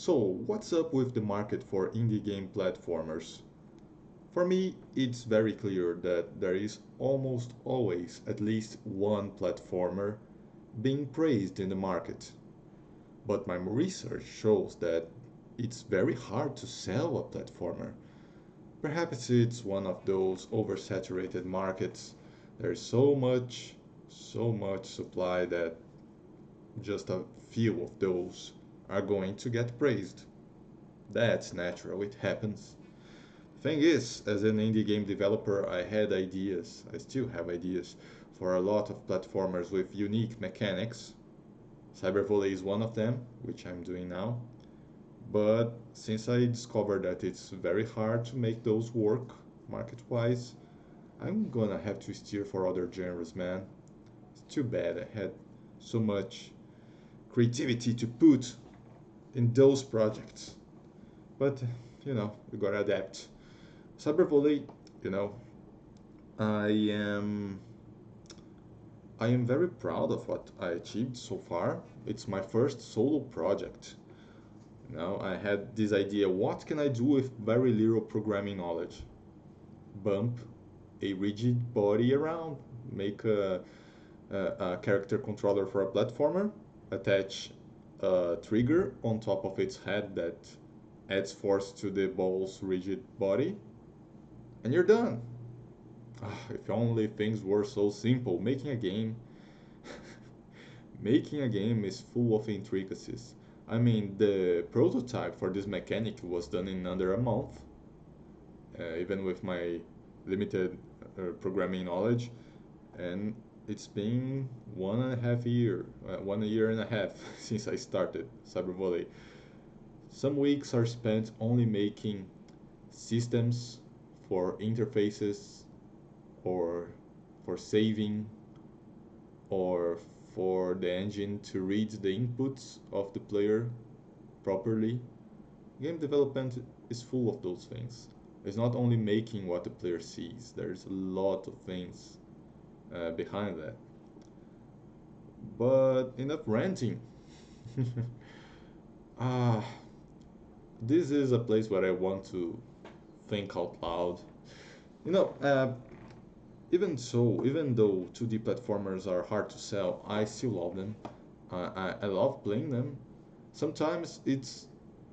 So, what's up with the market for indie game platformers? For me, it's very clear that there is almost always at least one platformer being praised in the market. But my research shows that it's very hard to sell a platformer. Perhaps it's one of those oversaturated markets. There's so much supply that just a few of those are going to get praised. That's natural, it happens. Thing is, as an indie game developer, I had ideas, I still have ideas, for a lot of platformers with unique mechanics. Cybervolley is one of them, which I'm doing now. But since I discovered that it's very hard to make those work market-wise, I'm gonna have to steer for other genres, man. It's too bad I had so much creativity to put in those projects. But, you gotta adapt. Cybervolley, you know, I am I am very proud of what I achieved so far. It's my first solo project. I had this idea, what can I do with very little programming knowledge? Bump a rigid body around, make a character controller for a platformer, attach a trigger on top of its head that adds force to the ball's rigid body, and you're done. If only things were so simple. Making a game is full of intricacies. I mean, the prototype for this mechanic was done in under a month, even with my limited programming knowledge, and it's been 1 year and a half since I started Cybervolley. Some weeks are spent only making systems for interfaces or for saving or for the engine to read the inputs of the player properly. Game development is full of those things. It's not only making what the player sees, there's a lot of things behind that. But enough ranting. ah, this is a place where I want to think out loud. You know, uh, even though 2D platformers are hard to sell, I still love them. I love playing them. Sometimes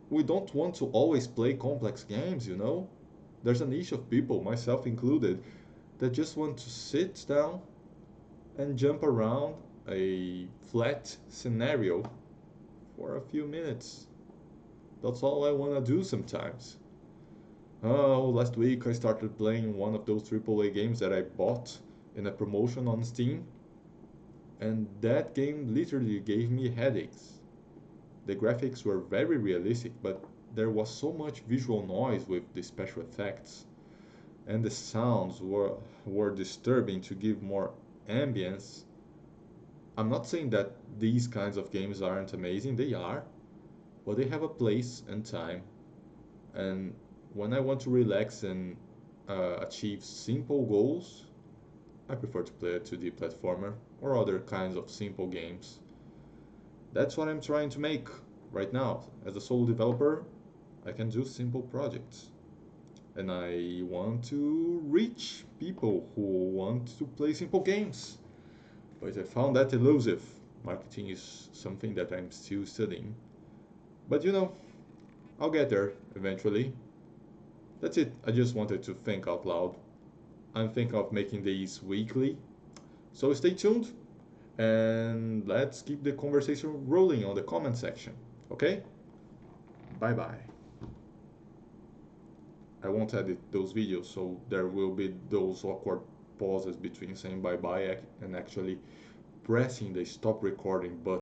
we don't want to always play complex games. There's a niche of people, myself included, that just want to sit down and jump around a flat scenario for a few minutes. That's all I want to do sometimes. Oh, last week I started playing one of those AAA games that I bought in a promotion on Steam, and that game literally gave me headaches. The graphics were very realistic, but there was so much visual noise with the special effects, and the sounds were disturbing to give more ambience. I'm not saying that these kinds of games aren't amazing, they are, but they have a place and time. And when I want to relax and achieve simple goals, I prefer to play a 2D platformer or other kinds of simple games. That's what I'm trying to make right now. As a solo developer, I can do simple projects. And I want to reach people who want to play simple games. But I found that elusive. Marketing is something that I'm still studying. But I'll get there eventually. That's it. I just wanted to think out loud. I'm thinking of making these weekly. So stay tuned and let's keep the conversation rolling on the comment section. Okay? Bye bye. I won't edit those videos, so there will be those awkward pauses between saying bye bye and actually pressing the stop recording button.